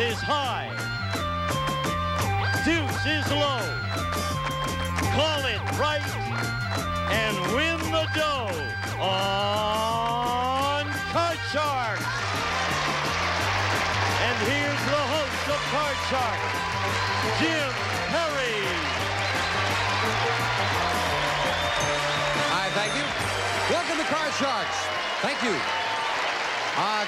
is high. Deuce is low. Call it right and win the dough on Card Shark. And here's the host of Card Shark, Jim Perry. Hi, thank you. Welcome to Card Sharks. Thank you.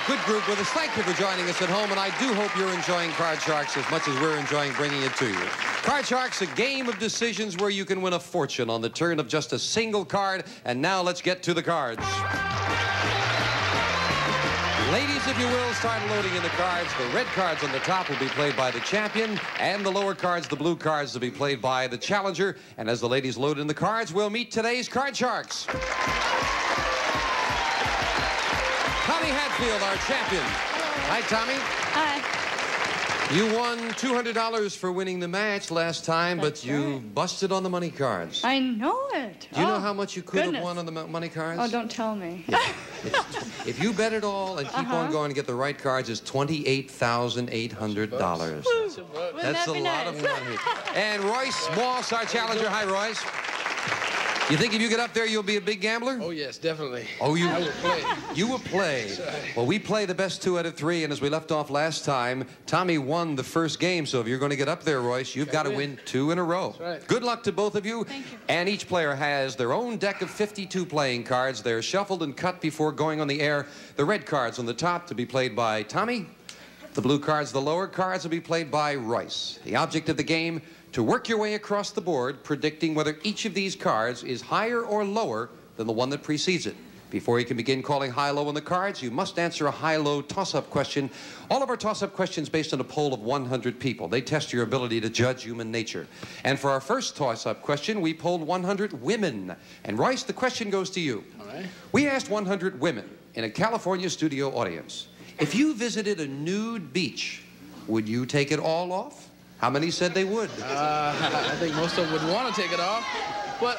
Good group with us. Thank you for joining us at home, and I do hope you're enjoying Card Sharks as much as we're enjoying bringing it to you. Card Sharks, a game of decisions where you can win a fortune on the turn of just a single card. And now let's get to the cards. Ladies, if you will, start loading in the cards. The red cards on the top will be played by the champion, and the lower cards, the blue cards, will be played by the challenger. And as the ladies load in the cards, we'll meet today's Card Sharks. Tommy Hatfield, our champion. Hi, Tommy. Hi. You won $200 for winning the match last time, but you busted on the money cards. I know it. Do you know how much you could have won on the money cards? Oh, don't tell me. Yeah. If you bet it all and keep on going to get the right cards, it's $28,800. That's a lot of money. And Royce Moss, our challenger. Hi, Royce. You think if you get up there, you'll be a big gambler? Oh, yes, definitely. Oh, I will play. You will play. Well, we play the best 2 out of 3, and as we left off last time, Tommy won the first game, so if you're going to get up there, Royce, you've got to win 2 in a row. That's right. Good luck to both of you. Thank you. And each player has their own deck of 52 playing cards. They're shuffled and cut before going on the air. The red cards on the top to be played by Tommy. The blue cards, the lower cards, will be played by Royce. The object of the game, to work your way across the board, predicting whether each of these cards is higher or lower than the one that precedes it. Before you can begin calling high-low on the cards, you must answer a high-low toss-up question. All of our toss-up questions based on a poll of 100 people. They test your ability to judge human nature. And for our first toss-up question, we polled 100 women. And Royce, the question goes to you. All right. We asked 100 women in a California studio audience, if you visited a nude beach, would you take it all off? How many said they would? I think most of them would want to take it off. But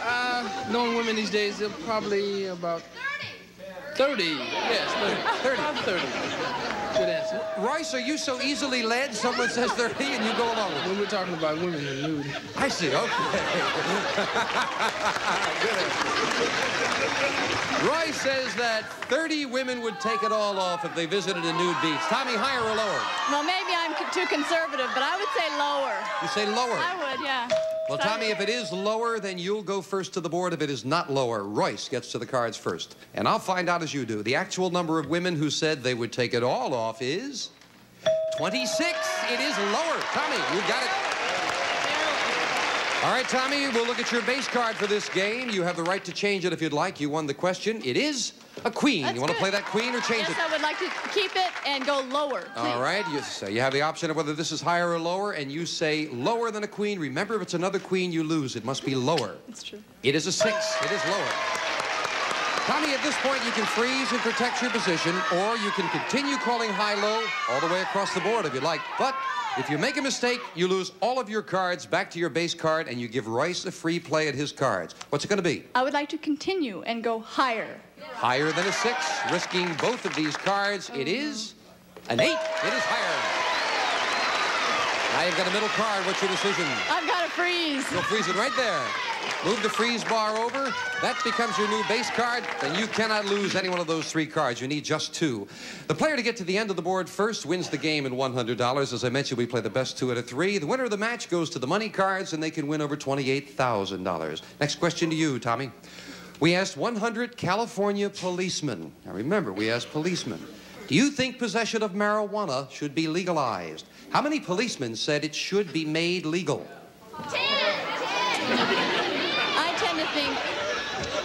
knowing women these days, they're probably about 30. Yes, 30. 30. Good answer. Royce, are you so easily led? Someone says 30 and you go along with it. When we're talking about women and nude. I see, okay. Good answer. Royce says that 30 women would take it all off if they visited a nude beach. Tommy, higher or lower? Well, maybe I'm too conservative, but I would say lower. You say lower? I would, yeah. Well, Tommy, if it is lower, then you'll go first to the board. If it is not lower, Royce gets to the cards first. And I'll find out as you do. The actual number of women who said they would take it all off is 26. It is lower. Tommy, you got it. All right, Tommy, we'll look at your base card for this game. You have the right to change it if you'd like. You won the question. It is a queen. That's you want to good. play that queen or change it? Yes, I would like to keep it and go lower, please. All right, you have the option of whether this is higher or lower, and you say lower than a queen. Remember, if it's another queen, you lose. It must be lower. That's true. It is a 6. It is lower. Tommy, at this point, you can freeze and protect your position, or you can continue calling high-low all the way across the board if you like. But if you make a mistake, you lose all of your cards back to your base card, and you give Royce a free play at his cards. What's it going to be? I would like to continue and go higher. Higher than a 6, risking both of these cards. It is an 8. It is higher. Now you've got a middle card. What's your decision? I've got to freeze. You'll freeze it right there. Move the freeze bar over. That becomes your new base card. Then you cannot lose any one of those 3 cards. You need just 2. The player to get to the end of the board first wins the game in $100. As I mentioned, we play the best 2 out of 3. The winner of the match goes to the money cards, and they can win over $28,000. Next question to you, Tommy. We asked 100 California policemen. Now remember, we asked policemen. Do you think possession of marijuana should be legalized? How many policemen said it should be made legal? 10. I tend to think,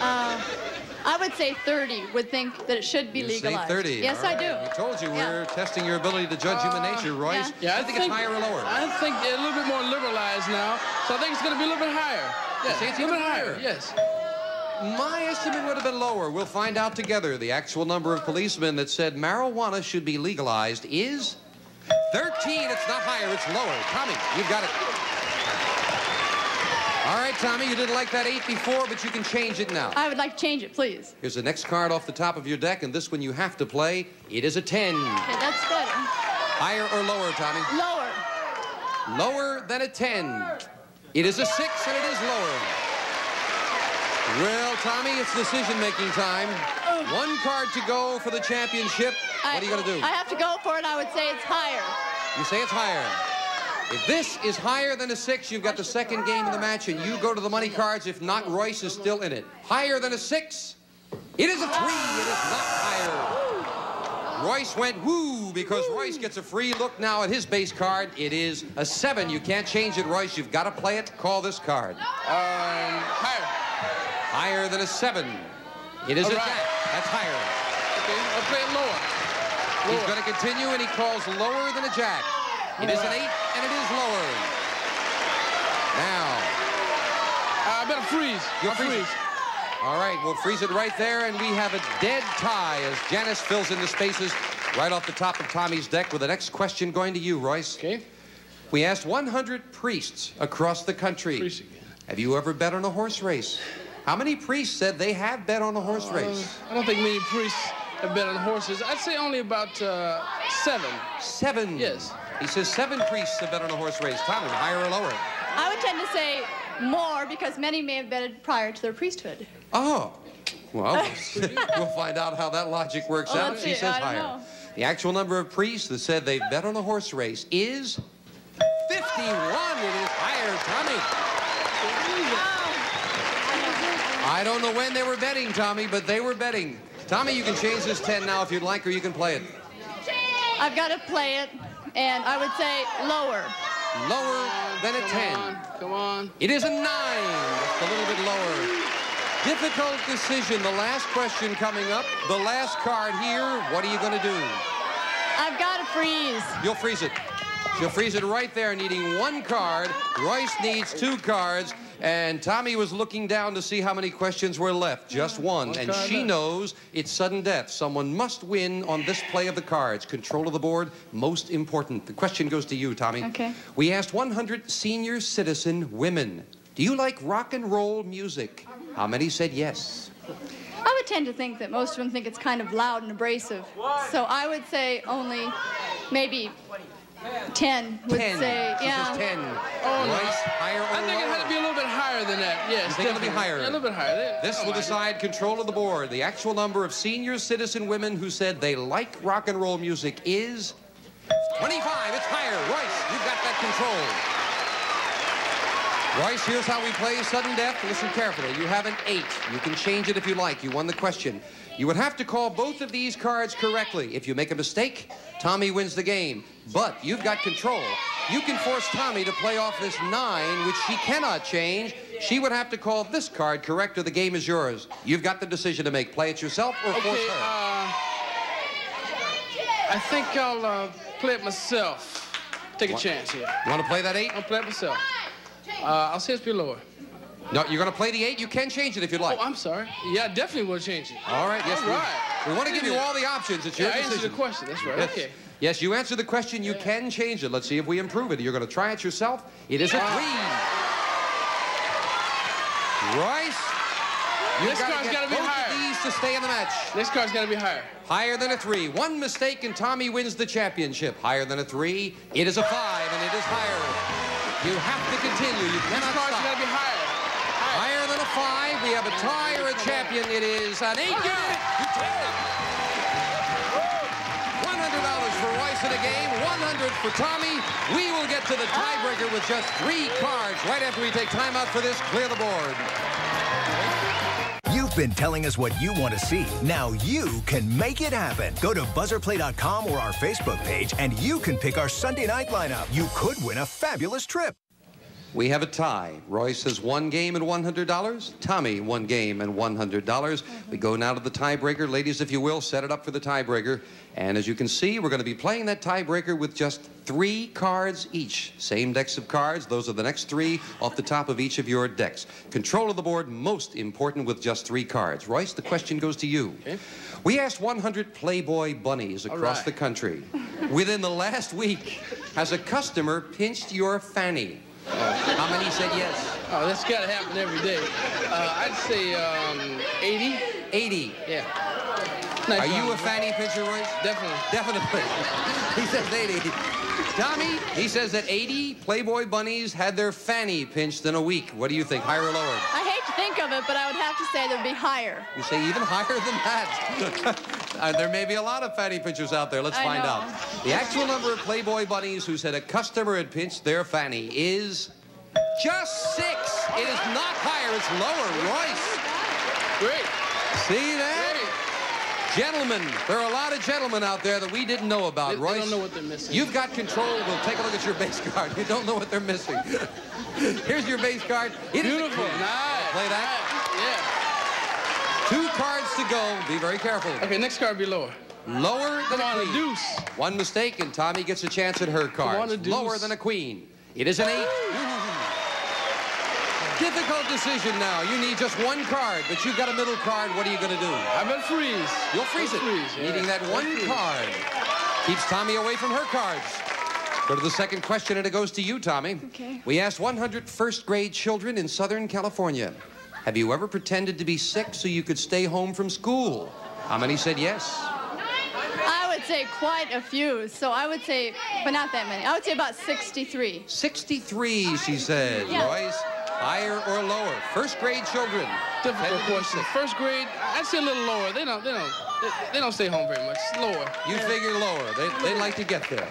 I would say 30 would think that it should be legalized. Say 30. Yes, All right. I do. I told you, we're testing your ability to judge human nature, Royce. Yeah, I think it's higher or lower. I think they're a little bit more liberalized now, so I think it's going to be a little bit higher. Yeah, say it's a little even bit higher. higher. Yes. My estimate would have been lower. We'll find out together. The actual number of policemen that said marijuana should be legalized is 13. It's not higher, it's lower. Tommy, you've got it. All right, Tommy, you didn't like that 8 before, but you can change it now. I would like to change it, please. Here's the next card off the top of your deck, and this one you have to play. It is a 10. Okay, that's good. Higher or lower, Tommy? Lower. Lower than a 10. It is a 6, and it is lower. Well, Tommy, it's decision-making time. One card to go for the championship. What are you going to do? I have to go for it. I would say it's higher. You say it's higher. If this is higher than a 6, you've got the second game of the match, and you go to the money cards. If not, Royce is still in it. Higher than a 6. It is a 3. It is not higher. Royce went woo because Royce gets a free look now at his base card. It is a 7. You can't change it, Royce. You've got to play it. Call this card. Higher. Higher than a 7. It is a jack. That's higher. Okay, I'll play it lower. He's going to continue, and he calls lower than a jack. It is an 8, and it is lower. Now. I better freeze. You'll freeze. All right, we'll freeze it right there, and we have a dead tie as Janice fills in the spaces right off the top of Tommy's deck with the next question going to you, Royce. Okay. We asked 100 priests across the country. Priest again. Have you ever bet on a horse race? How many priests said they have bet on a horse race? I don't think many priests have bet on horses. I'd say only about 7. 7? Yes. He says 7 priests have bet on a horse race. Tommy, higher or lower? I would tend to say more because many may have betted prior to their priesthood. Oh. Well, we'll find out how that logic works Well, out. let's She see. says I don't higher. know. The actual number of priests that said they bet on a horse race is 51. It is higher, Tommy. I don't know when they were betting, Tommy, but they were betting. Tommy, you can change this 10 now if you'd like, or you can play it. I've got to play it, and I would say lower. Lower than a 10. Come on. It is a 9. Just a little bit lower. Difficult decision. The last question coming up. The last card here. What are you going to do? I've got to freeze. You'll freeze it. She'll freeze it right there, needing 1 card. Royce needs 2 cards. And Tommy was looking down to see how many questions were left. Just 1. And she knows it's sudden death. Someone must win on this play of the cards. Control of the board, most important. The question goes to you, Tommy. Okay. We asked 100 senior citizen women, do you like rock and roll music? How many said yes? I would tend to think that most of them think it's kind of loud and abrasive. So I would say only maybe 10 would 10. say, She yeah. says 10. Oh, no. Royce, higher or I think it had to be a little bit higher than that. Yes, You think it'll be definitely. higher? Yeah, a little bit higher. This will decide control of the board. The actual number of senior citizen women who said they like rock and roll music is 25. It's higher. Royce, you've got that control. Royce, here's how we play sudden death. Listen carefully. You have an 8. You can change it if you like. You won the question. You would have to call both of these cards correctly. If you make a mistake, Tommy wins the game. But you've got control. You can force Tommy to play off this 9, which she cannot change. She would have to call this card correct or the game is yours. You've got the decision to make. Play it yourself or force Okay, her. I think I'll play it myself. Take a chance here. You want to play that 8? I'll play it myself. I'll say it's be lower. No, you're going to play the 8. You can change it if you'd like. Oh, I'm sorry. Yeah, I definitely will change it. All right. Yes, All right. we want to give you all the options. It's your Yeah, I decision. answered the question. That's right. Yes. Okay. Yes, you answer the question. You can change it. Let's see if we improve it. You're going to try it yourself. It is a 3. Royce, you've This got card's to gotta get be both higher. of these to stay in the match. Next card's got to be higher. Higher than a 3. 1 mistake and Tommy wins the championship. Higher than a 3. It is a 5 and it is higher. You have to continue. You This cannot card's stop. got to be higher. Higher than a 5. We have a tie or a champion. It is an 8. You did it. You did it. $100 for Royce in a game. 100 for Tommy. We will get to the tiebreaker with just 3 cards right after we take time out for this. Clear the board. You've been telling us what you want to see. Now you can make it happen. Go to buzzerplay.com or our Facebook page, and you can pick our Sunday night lineup. You could win a fabulous trip. We have a tie. Royce has 1 game and $100. Tommy, 1 game and $100. We go now to the tiebreaker. Ladies, if you will, set it up for the tiebreaker. And as you can see, we're going to be playing that tiebreaker with just 3 cards each. Same decks of cards. Those are the next 3 off the top of each of your decks. Control of the board, most important with just 3 cards. Royce, the question goes to you. Okay. We asked 100 Playboy bunnies across the country. Within the last week, has a customer pinched your fanny? How many said yes? Oh, that's got to happen every day. I'd say 80. 80. Yeah. Nice Are you round. a fanny pincher, Royce? Definitely. Definitely. He says 80. Tommy, he says that 80 Playboy bunnies had their fanny pinched in a week. What do you think, higher or lower? I hate to think of it, but I would have to say it would be higher. You say even higher than that. There may be a lot of fanny pinchers out there. Let's I find know. out. The actual number of Playboy bunnies who said a customer had pinched their fanny is just 6. It is not higher, it's lower. Royce. Great. See that? Gentlemen, there are a lot of gentlemen out there that we didn't know about, They Royce. don't know what they're missing. You've got control. We'll take a look at your base card. You don't know what they're missing. Here's your base card. It is Beautiful. a queen. Nice. Play that. Nice. 2 cards to go. Be very careful. Yeah. Okay, next card be lower. Lower than Come on, a a queen. deuce. One mistake, and Tommy gets a chance at her cards. on, a deuce. Lower than a queen. It is an 8. Difficult decision now. You need just 1 card, but you've got a middle card. What are you going to do? I bet freeze. You'll freeze it. Yeah. Needing that 1 card. Keeps Tommy away from her cards. Go to the second question, and it goes to you, Tommy. Okay. We asked 100 first-grade children in Southern California, have you ever pretended to be sick so you could stay home from school? How many said yes? I would say quite a few, so I would say, but not that many. I would say about 63. 63, she said. Yeah. Royce, higher or lower? First-grade children. Difficult question. First grade, I'd say a little lower. They don't stay home very much. It's lower. You figure lower. They'd like to get there.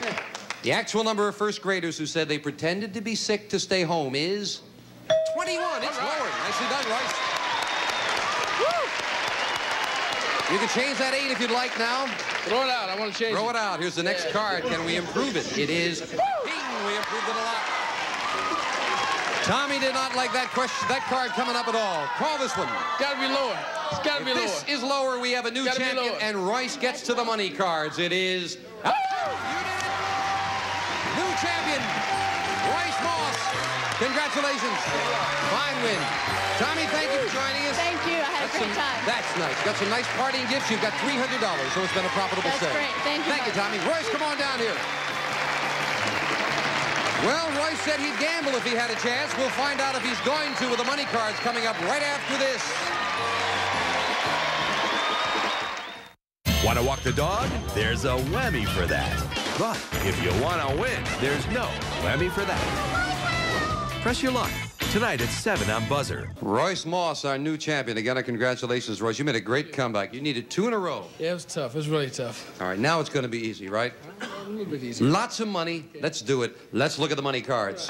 The actual number of first graders who said they pretended to be sick to stay home is 21. It's lower. Nicely done, Royce. Woo! You can change that 8 if you'd like now. Throw it out. I want to change Throw it out. Here's the next card. Can we improve it? It is king. We improved it a lot. Tommy did not like that card coming up at all. Call this one. Got to be lower. It's got to be If lower. this is lower, we have a new Gotta be champion, lower. and Royce gets to the money cards. It is... You did it! New champion, Royce Moss. Congratulations. Fine win. Tommy, thank you for joining us. Thank you. I had a great time. That's nice. Got some nice partying gifts. You've got $300, so it's been a profitable That's sale. great. Thank you. Thank you, Tommy. Royce, come on down here. Well, Royce said he'd gamble if he had a chance. We'll find out if he's going to with the money cards coming up right after this. Want to walk the dog? There's a whammy for that. But if you want to win, there's no whammy for that. Press your luck. Tonight at 7 on Buzzer. Royce Moss, our new champion. Again, congratulations, Royce. You made a great comeback. You needed 2 in a row. Yeah, it was tough. It was really tough. All right, now it's going to be easy, right? A little bit easier. Lots of money. Let's do it. Let's look at the money cards.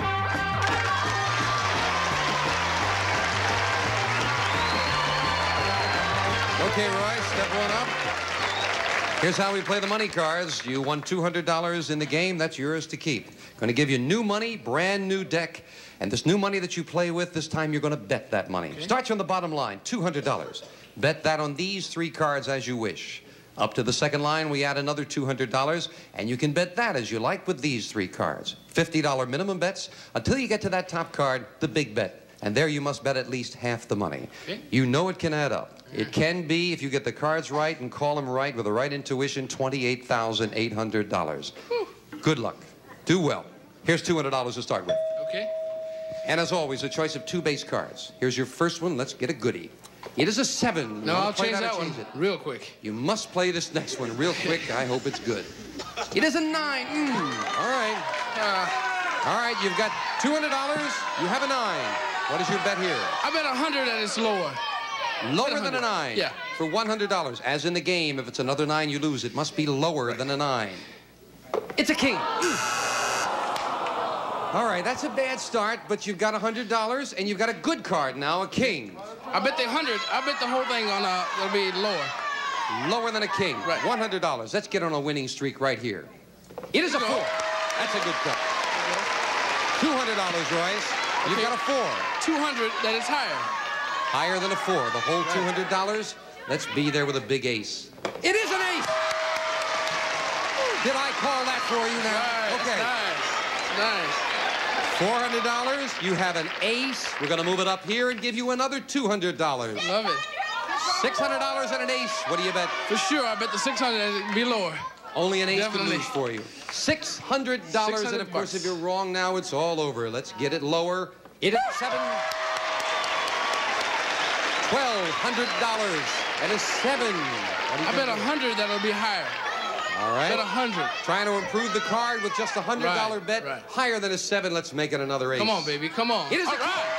Okay, Royce, step 1 up. Here's how we play the money cards. You won $200 in the game. That's yours to keep. Going to give you new money, brand new deck. And this new money that you play with, this time you're going to bet that money. Okay. Start you on the bottom line, $200. Bet that on these 3 cards as you wish. Up to the second line, we add another $200, and you can bet that as you like with these 3 cards. $50 minimum bets until you get to that top card, the big bet. And there you must bet at least half the money. Okay. You know it can add up. It can be, if you get the cards right and call them right with the right intuition, $28,800. Good luck. Do well. Here's $200 to start with. Okay. And as always, a choice of 2 base cards. Here's your first one. Let's get a goodie. It is a 7. No, I'll change that one real quick. You must play this next one real quick. I hope it's good. It is a 9. All right. All right, you've got $200. You have a 9. What is your bet here? I bet 100 and it's lower. Lower than a 9? Yeah. For $100. As in the game, if it's another 9, you lose. It must be lower than a 9. It's a king. All right, that's a bad start, but you've got $100, and you've got a good card now, a king. I bet the 100. I bet the whole thing on it'll be lower. Lower than a king. Right. $100. Let's get on a winning streak right here. It is a 4. That's a good cut. $200, Royce. You've got a 4. 200, that is higher. Higher than a 4. The whole $200. Let's be there with a big ace. It is an ace! Did I call that for you now? Nice, Okay. Nice. $400. You have an ace. We're going to move it up here and give you another $200. Love it. $600 and an ace. What do you bet? For sure, I bet the 600 will be lower. Only an ace Definitely. could lose for you. $600. And of course, if you're wrong now, it's all over. Let's get it lower. It is 7. $1,200 and a 7. I bet 100 that'll be higher. All right. Bet 100. Trying to improve the card with just a $100 bet. Right. Higher than a 7. Let's make it another 8. Come on, baby. Come on. It is All a right.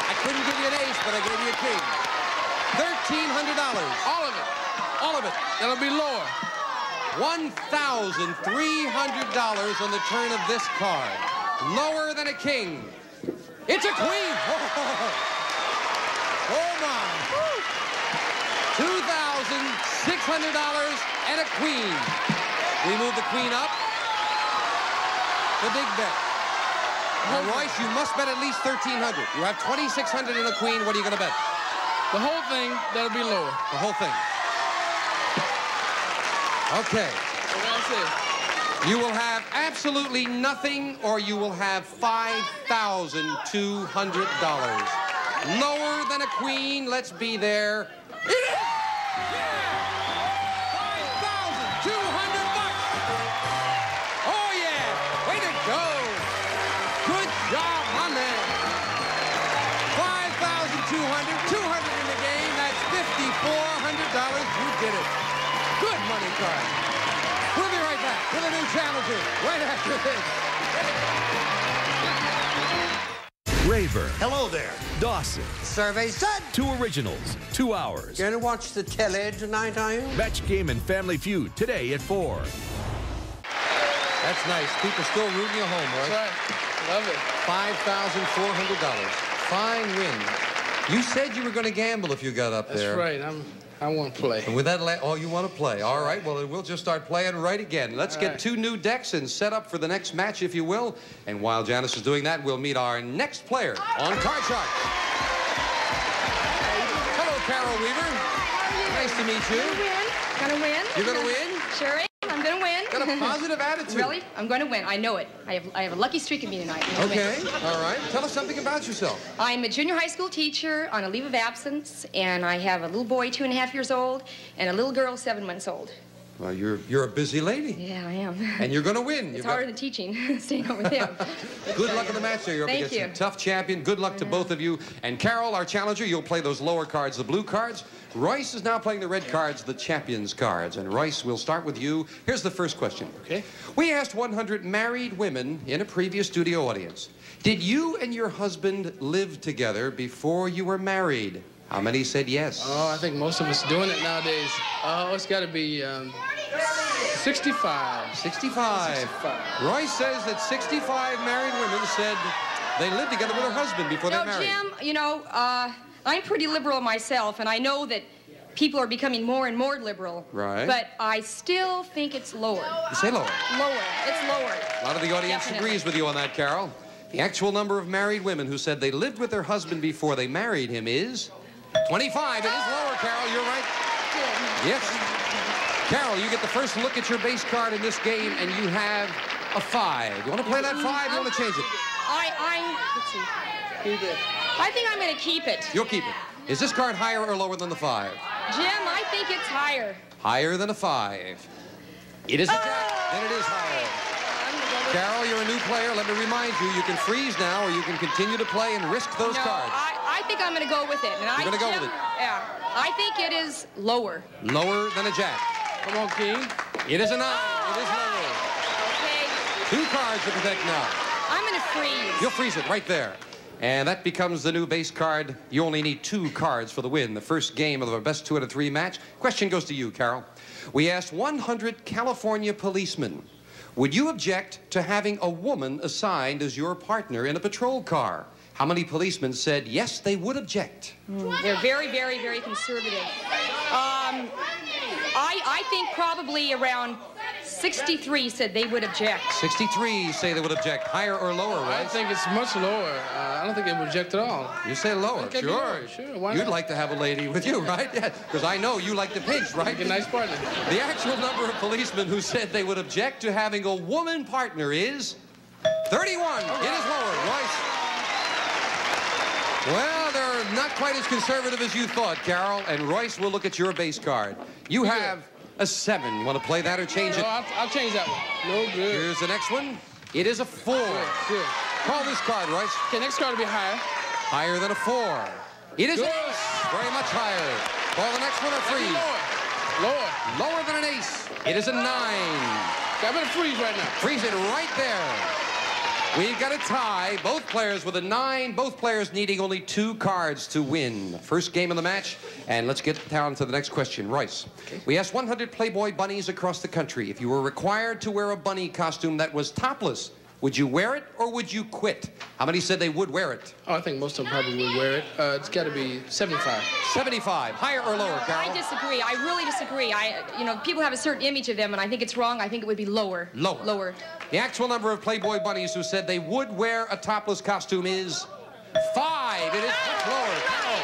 I couldn't give you an ace, but I gave you a king. $1,300. All of it. All of it. That'll be lower. $1,300 on the turn of this card. Lower than a king. It's a queen. Oh my. $2,600 and a queen. We move the queen up. The big bet. Now, Royce, you must bet at least $1,300. You have $2,600 and a queen. What are you going to bet? The whole thing, that'll be lower. The whole thing. Okay. What did I say? You will have absolutely nothing, or you will have $5,200. Lower than a queen. Let's be there. It is! $5,200. Oh, yeah. Way to go. Good job, my man. $5,200. 200 in the game. That's $5,400. You did it. Good money card. We'll be right back with a new challenger right after this. Rayburn. Hello there. Dawson. Survey said. 2 originals, 2 hours. Gonna watch the telly tonight, are you? Match Game and Family Feud today at 4. That's nice. People still rooting you home, That's right? right. Love it. $5,400. Fine win. You said you were going to gamble if you got up there. That's right. I want to play. And with that, oh, you want to play. All right, well, then we'll just start playing right again. Let's get 2 new decks and set up for the next match, if you will. And while Janice is doing that, we'll meet our next player on Card Shark. Hello, Carol Weaver. Nice to meet you. Gonna win. You're going to win? Sure am. I'm gonna win. Got a positive attitude. Really? I'm gonna win. I know it. I have a lucky streak in me tonight. Okay, all right. Tell us something about yourself. I'm a junior high school teacher on a leave of absence, and I have a little boy 2.5 years old and a little girl 7 months old. Well, you're a busy lady. Yeah, I am. And you're going to win. It's harder than teaching, staying home with him. Good luck in the match there. You're up Thank against you. a tough champion. Good luck to both of you. And Carol, our challenger, you'll play those lower cards, the blue cards. Royce is now playing the red cards, the champions cards. And Royce, we'll start with you. Here's the first question. Okay. We asked 100 married women in a previous studio audience, did you and your husband live together before you were married? How many said yes? Oh, I think most of us doing it nowadays. Oh, it's got to be 65. 65. Royce says that 65 married women said they lived together with their husband before they married. Jim, you know, I'm pretty liberal myself, and I know that people are becoming more and more liberal. Right. But I still think it's lower. You say lower. Lower. It's lower. A lot of the audience Definitely. agrees with you on that, Carol. The actual number of married women who said they lived with their husband before they married him is 25. It is lower, Carol. You're right. Yes. Carol, you get the first look at your base card in this game, and you have a 5. You want to play that 5? You want to change it? Let's see. I think I'm going to keep it. You'll keep it. Is this card higher or lower than the 5? Jim, I think it's higher. Higher than a 5. It is a jack, then it is higher. Carol, you're a new player. Let me remind you, you can freeze now, or you can continue to play and risk those cards. I think I'm going to go with it. And You're going to go with it? Yeah. I think it is lower. Lower than a jack. Come on, King. It is a 9. It is lower. Okay. 2 cards to protect now. I'm going to freeze. You'll freeze it right there. And that becomes the new base card. You only need 2 cards for the win. The first game of our best 2 out of 3 match. Question goes to you, Carol. We asked 100 California policemen, would you object to having a woman assigned as your partner in a patrol car? How many policemen said yes, they would object? They're very, very, very conservative. I think probably around 63 said they would object. 63 say they would object. Higher or lower, I right? think it's much lower. I don't think they would object at all. You say lower. Okay, Sure. lower, sure, why You'd not? like to have a lady with you, right? Yeah, because I know you like to pinch, right? A nice partner. The actual number of policemen who said they would object to having a woman partner is 31. It is lower. Royce. Well, they're not quite as conservative as you thought, Carol. And Royce will look at your base card. You have a 7. Want to play that or change it? No, I'll change that one. No good. Here's the next one. It is a 4. Good. Call this card, Royce. Okay, next card will be higher. Higher than a 4. It is an ace. Very much higher. Call the next one or freeze. Lower. Lower than an ace. It is a 9. I'm going to freeze right now. Freeze it right there. We've got a tie. Both players with a 9. Both players needing only 2 cards to win. First game of the match. And let's get down to the next question. Royce, we asked 100 Playboy bunnies across the country. If you were required to wear a bunny costume that was topless, would you wear it or would you quit? How many said they would wear it? Oh, I think most of them probably would wear it. It's got to be 75. 75. Higher or lower, Carol? I disagree. I really disagree. You know, people have a certain image of them, and I think it's wrong. I think it would be lower. Lower. Lower. The actual number of Playboy bunnies who said they would wear a topless costume is 5. It is much lower. Carol.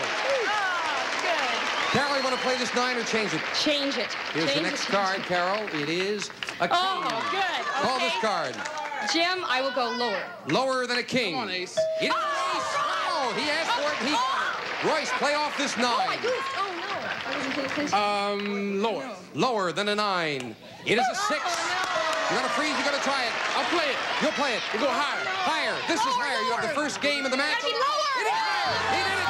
Carol, you want to play this 9 or change it? Change it. Here's the next card, Carol. It is a king. Oh, good. Okay. Call this card. Jim, I will go lower. Lower than a king. Come on, ace. It is an ace. Wow, he asked for it and he got it. Royce, play off this 9. Oh, my goose. Oh, no. I wasn't paying attention. Lower. Lower than a 9. It is a 6. Oh, no. You're going to freeze, you're going to try it. I'll play it. You'll play it. We'll go higher. Higher. This is higher. You have the first game of the match. Gotta be lower. It is higher. He did it.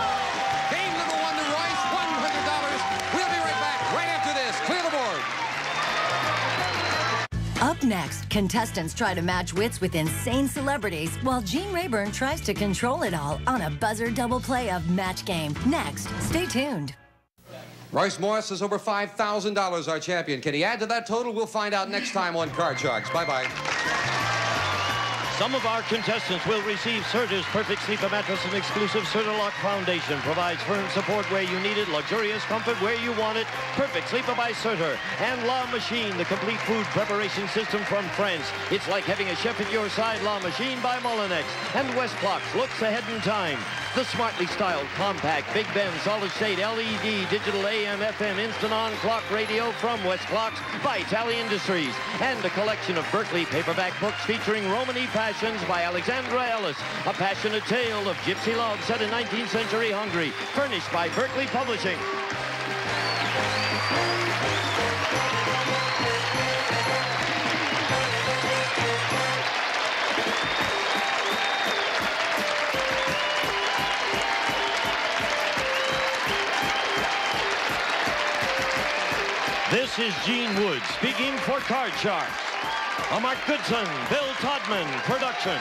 Game number 1 to Royce, $100. We'll be right back right after this. Clear the board. Up next, contestants try to match wits with insane celebrities while Gene Rayburn tries to control it all on a buzzer double play of Match Game. Next, stay tuned. Royce Morris is over $5,000, our champion. Can he add to that total? We'll find out next time on Card Sharks. Bye-bye. Some of our contestants will receive Serta's Perfect Sleeper Mattress and exclusive Serta-Lock Foundation. Provides firm support where you need it, luxurious comfort where you want it. Perfect Sleeper by Serta. And La Machine, the complete food preparation system from France. It's like having a chef at your side. La Machine by Molinex. And Westclox looks ahead in time. The smartly styled, compact, Big Ben, solid-state, LED, digital AM, FM, instant-on clock radio from Westclox by Tally Industries. And a collection of Berkeley paperback books featuring Romany Passions by Alexandra Ellis. A passionate tale of gypsy love set in 19th century Hungary. Furnished by Berkeley Publishing. This is Gene Wood speaking for Card Sharks. A Mark Goodson, Bill Todman production.